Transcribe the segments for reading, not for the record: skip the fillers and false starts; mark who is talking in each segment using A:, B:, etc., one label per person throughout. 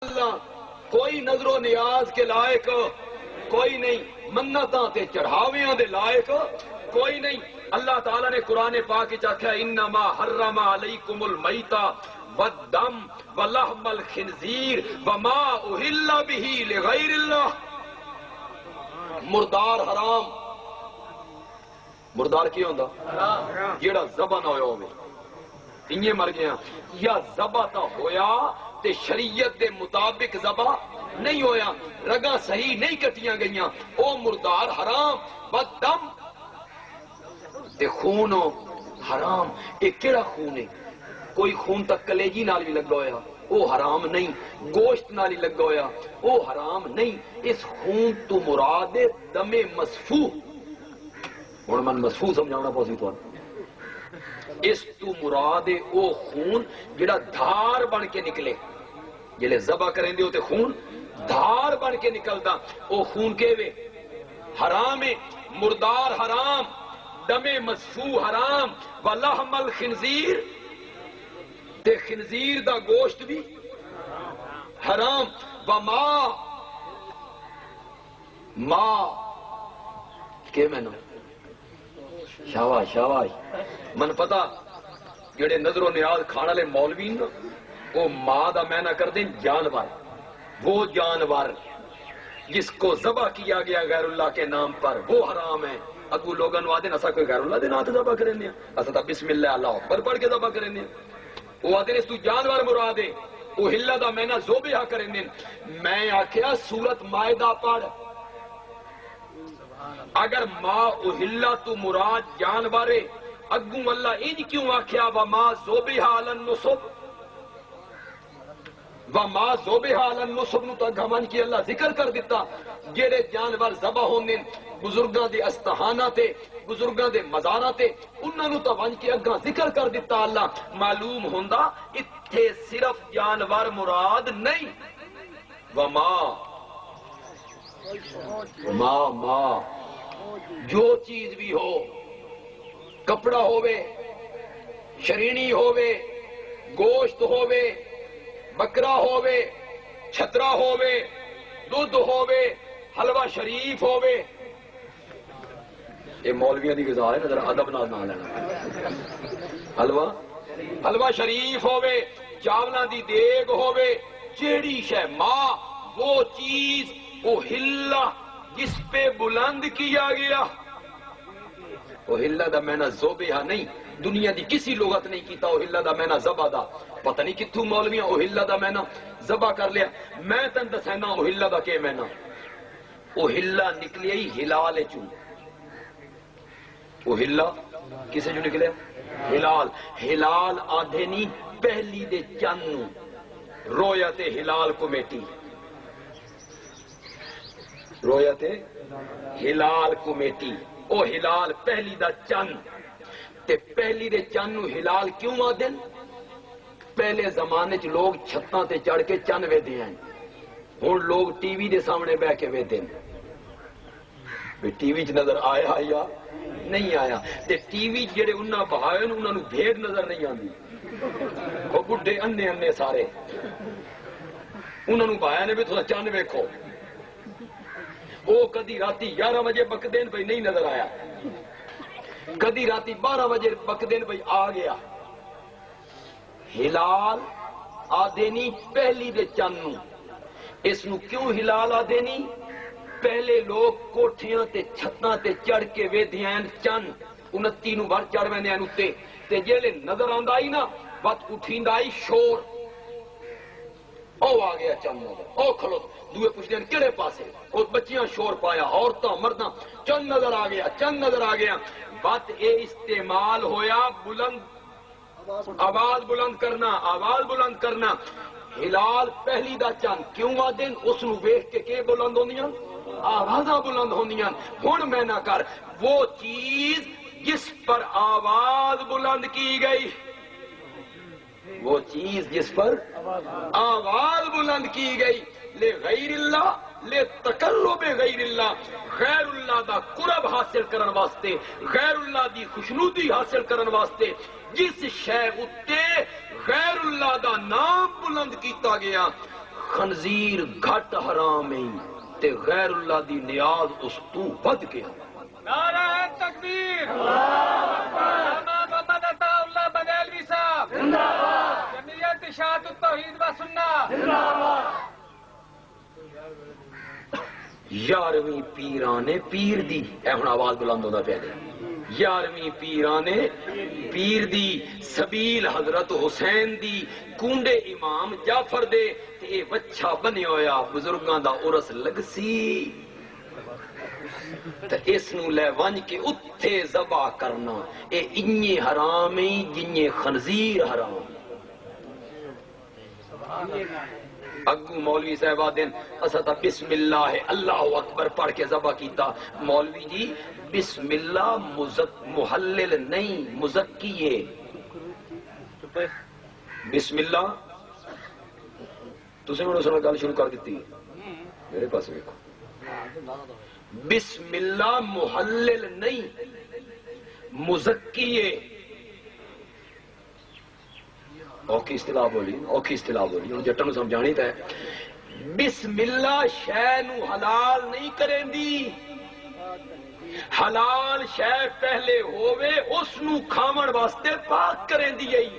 A: اللہ کوئی نظر و نیاز کے لائق کوئی نہیں، منتاں تے چڑھاویاں دے لائق کوئی نہیں۔ اللہ تعالیٰ نے قرآن پاک وچ آکھیا انما حرم علیکم المیتہ والدم ولحم الخنزیر وما اہل بہ لغیر اللہ۔ مردار حرام، مردار کی ہوندا جیڑا ذبح نہ ہویا ہوے، انہی مر گیا، یا ذبح تا ہویا تے شریعت دے مطابق ذبح نہیں ہویا، رگاں صحیح نہیں کٹیاں گئیاں، او مردار حرام۔ بدم تے خون حرام، یہ کیڑا خون ہے؟ کوئی خون تک کلیجی نال بھی لگا ہویا او حرام نہیں، گوشت نال ہی لگا ہویا او حرام نہیں۔ اس خون تو مراد دم مسفوح، ہن من مسفوح سمجھانا پوسی تو اس تو مراد او خون جڑا دھار بن کے نکلے، جلے ذبح کریں دے تے خون دھار بن کے نکلدا، او خون کیوے حرام ہے۔ مردار حرام، دم مسفوح حرام، ولحم الخنزیر تے خنزیر دا گوشت بھی حرام، وما کہ میں شاباش شاباش من پتا جڑے نظر و نیاز کھانے والے مولوی نا وہ ماں دا معنی کر دیں جانور، وہ جانور جس کو ذبح کیا گیا غیر اللہ کے نام پر وہ حرام ہے۔ اگو لوگوں نے آدھے اسا کوئی غیر اللہ دے نام تے ذبح کریں دیا، اسا تا بسم اللہ اللہ اکبر پڑھ کے ذبح کریں دیا، وہ آدھے اس تو جانور مراد ہے، وہ ہلا دا معنی ذبح کریں دیا۔ میں آکھیا سورت مائدہ پڑھ، اگر ما اہلا تو مراد جانور ہے، اگوں اللہ انج کیوں آکھیا وما ذبح علی النصب، وما ذبح علی النصب نو تو گھمن کی اللہ ذکر کر دیتا، جڑے جانور ذبح ہوندے بزرگاں دے استہانہ تے بزرگاں دے مزاراں تے انہاں نو تو ون کے اگاں ذکر کر دیتا اللہ۔ معلوم ہوندا اتھے صرف جانور مراد نہیں، وما ما جو چیز بھی ہو، کپڑا ہووے، شرینی ہووے، گوشت ہووے، بکرا ہووے، چھترا ہووے، دودھ ہووے، حلوہ شریف ہووے، یہ مولویاں دی غذا ہے، نظر ادب نال نہ لینا۔ حلوہ شریف ہووے، چاولاں دی دیگ ہووے، جیڑی شے ماں وہ چیز وہ ہلا جس پہ بلند کیا گیا، وہ ہلا دا معنی ذبح نہیں، دنیا دی کسی لغت نہیں کیتا وہ ہلا دا معنی ذبح دا، پتہ نہیں کتھوں مولویاں وہ ہلا دا معنی ذبح کر لیا۔ میں تن دسینا وہ ہلا دا کہ معنی، وہ ہلا نکلیا ہی ہلال چوں، وہ ہلا کسے جو نکلے ہلال، ہلال آدھے نہیں پہلی دے چن نو، رویت ہلال کمیٹی، رویت ہلال کمیٹی، او ہلال پہلی دا چن تے پہلی دے چن نو ہلال کیوں آدن؟ پہلے زمانے چ لوگ چھتاں تے چڑھ کے چن ویدے ہیں، ہن لوگ ٹی وی دے سامنے بیٹھ کے ویدے ہیں، ٹی وی چ نظر آیا یا نہیں آیا، تے ٹی وی جڑے انہاں بہائے انہاں نو بھیڑ نظر نہیں آندی، وہ بڈھے انے انے سارے انہاں نو بہائے نے بھی تھوڑا چن ویکھو، وہ کدی راتی 11 بجے بکدین بھئی نہیں نظر آیا، کدی راتی 12 بجے بکدین بھئی آ گیا۔ ہلال آدینی پہلی دے چن نو، اس نو کیوں ہلال آدینی؟ پہلے لوگ کوٹھیاں تے چھتاں تے چڑھ کے ویدھیاں چن 29 نو بھر چڑھ ویندے ہیں اتے، تے جیلے نظر آندا ہی نا بات اٹھیندا ہی شور، او آ گیا چن نظر، او کھلو دوے پوچھتے ہیں کیڑے پاسے، او بچیاں شور پایا، عورتاں مرداں، چن نظر آ گیا، چن نظر آ گیا، بات اے استعمال ہویا بلند آواز بلند کرنا، آواز بلند کرنا۔ ہلال پہلی دا چن کیوں آدن؟ اس نو ویکھ کے کہ بلند ہوندیاں آوازاں بلند ہوندیاں۔ ہن میں نہ کر وہ چیز جس پر آواز بلند کی گئی، وہ چیز جس پر آواز بلند کی گئی، لے غیر اللہ، لے تقرب غیر اللہ، غیر اللہ دا قرب حاصل کرن واسطے، غیر اللہ دی خوشنودی حاصل کرن واسطے جس شے اتے غیر اللہ دا نام بلند کیتا گیا، خنزیر گھٹ حرام ہے تے غیر اللہ دی نیاز اس تو ود کے
B: نعرہ تکبیر، امام محمد عطا اللہ بریلوی صاحب زندہ باد، جمعیت اشاعت التوحید و سنت۔
A: 11ویں پیرانے پیر دی، اے ہن آواز بلند ہوندا پیا جی، 11ویں پیرانے پیر دی، سبیل حضرت حسین دی، کونڈے امام جعفر دے، تے اے بچہ بنے ہویا بزرگاں دا عرس لگسی تے اس نو لے ونج کے اتھے ذبح کرنا اے انجے حرام ہے جنجے خنزیر حرام۔ اگو مولوی صاحب آدین اسا تا بسم اللہ اللہ اکبر پڑھ کے ذبح کیتا، مولوی جی بسم اللہ محلل نہیں مزکی ہے، بسم اللہ تسی انہوں نے گل شروع کر دیتی میرے پاس دیکھو، بسم اللہ محلل نہیں مزکی ہے، اوکھی اصطلاح بولی ہوں جٹا نو سمجھانی تے بسم اللہ شے نو حلال نہیں کریں دی، حلال شے پہلے ہووے اس نو کھاون واسطے پاک کریں دی گئی۔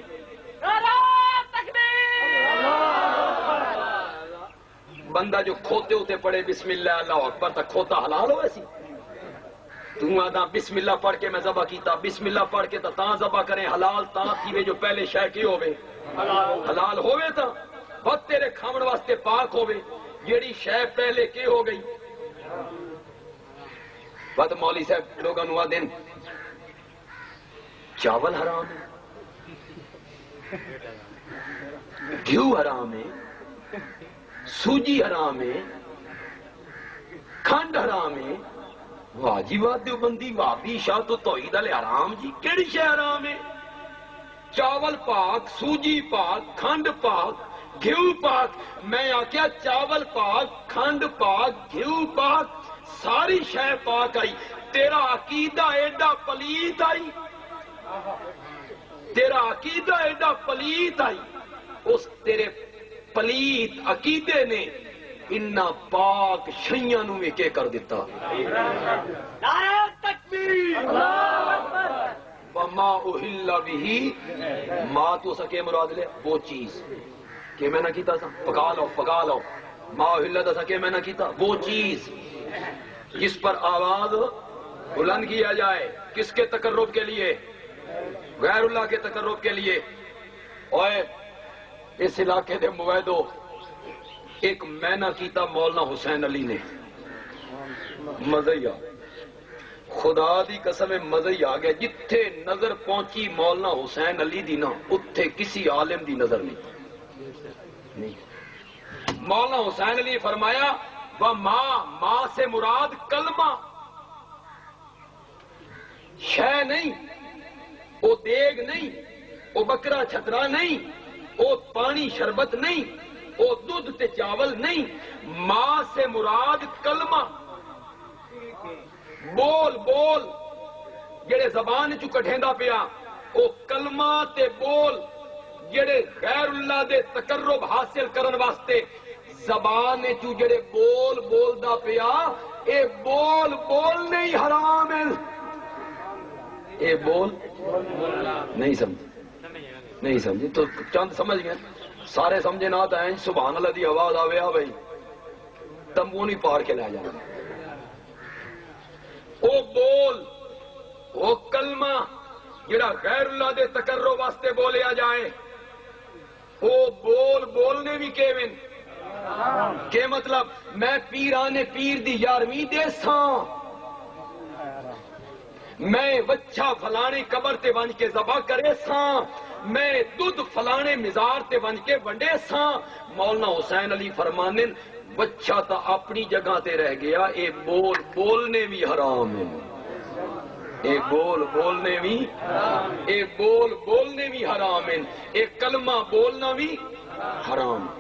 A: بندہ جو کھوتے ہوتے پڑھے بسم اللہ اللہ اکبر تک کھوتا حلال ہو ایسی، تو آدھا بسم اللہ پڑھ کے میں ذبح کیتا، بسم اللہ پڑھ کے تاں ذبح کریں، حلال تاں تھیوے جو پہلے شے کی ہووے حلال ہووے تا بہت تیرے کھاون واسطے پاک ہووے، جیڑی شے پہلے کی ہو گئی۔ بات مولوی صاحب لوگاں نو آدھن چاول حرام ہے، گھیو حرام ہے، سوجی حرام ہے، کھنڈ حرام ہے، واہ جی واہ دیوبندی وہابی شاہ تو توحید والے حرام جی کیڑی شے حرام ہے؟ چاول پاک، سوجی پاک، کھنڈ پاک، گھیو پاک، میں آکیا چاول پاک، کھنڈ پاک، گھیو پاک، ساری شے پاک آئی، تیرا عقیدہ ایڈا پلیت آئی، تیرا عقیدہ ایڈا پلیت آئی، اس تیرے پلیت عقیدے نے انہا پاک شیعہ نو میں کے کر دیتا۔
B: نعرہ تکبیر،
A: وما اہل بھی ما تو سکے مراد لے وہ چیز کہ میں نہ کیتا سا پکا لو ما اہل دا سکے میں نہ کیتا وہ چیز جس پر آواز بلند کیا جائے، کس کے تقرب کے لیے؟ غیر اللہ کے تقرب کے لیے۔ اور اس علاقے دے مویدو ایک میں نہ کیتا مولانا حسین علی نے، مزہ خدا دی قسم مزہ ہی آ گیا، جتھے نظر پہنچی مولانا حسین علی دی نا اتھے کسی عالم دی نظر نہیں۔ مولانا حسین علی فرمایا وہ ماں سے مراد کلمہ شے نہیں، وہ دیگ نہیں، وہ بکرا چھترا نہیں، وہ پانی شربت نہیں، وہ دودھ تے چاول نہیں، ماں سے مراد کلمہ، بول جڑے زبان چو کٹھیندا پیا او کلمہ تے بول جڑے غیر اللہ دے تقرب حاصل کرن واسطے زبان چو جڑے بولدا پیا اے بول نہیں حرام ہے، اے بول نہیں سمجھے تو چند سمجھ گئے، سارے سمجھے نہ تو سبحان اللہ دی آواز آوے آ بھائی تمبو نہیں پار کے لے جانا۔ او بول او کلمہ جڑا غیر اللہ دے تقرب واسطے بولیا جائے، او بولنے بھی کیون کہ مطلب میں پیرانے پیر دی 11ویں دے ساں، میں وچھا فلانے قبر تے ونج کے ذبح کرے ساں، میں دودھ فلانے مزار تے ونج کے ونڈے ساں۔ مولانا حسین علی فرمانے بچہ تا اپنی جگہ تے رہ گیا، اے بولنے بھی حرام ہے، اے بولنے بھی حرام ہے، اے کلمہ بولنا بھی حرام ہے۔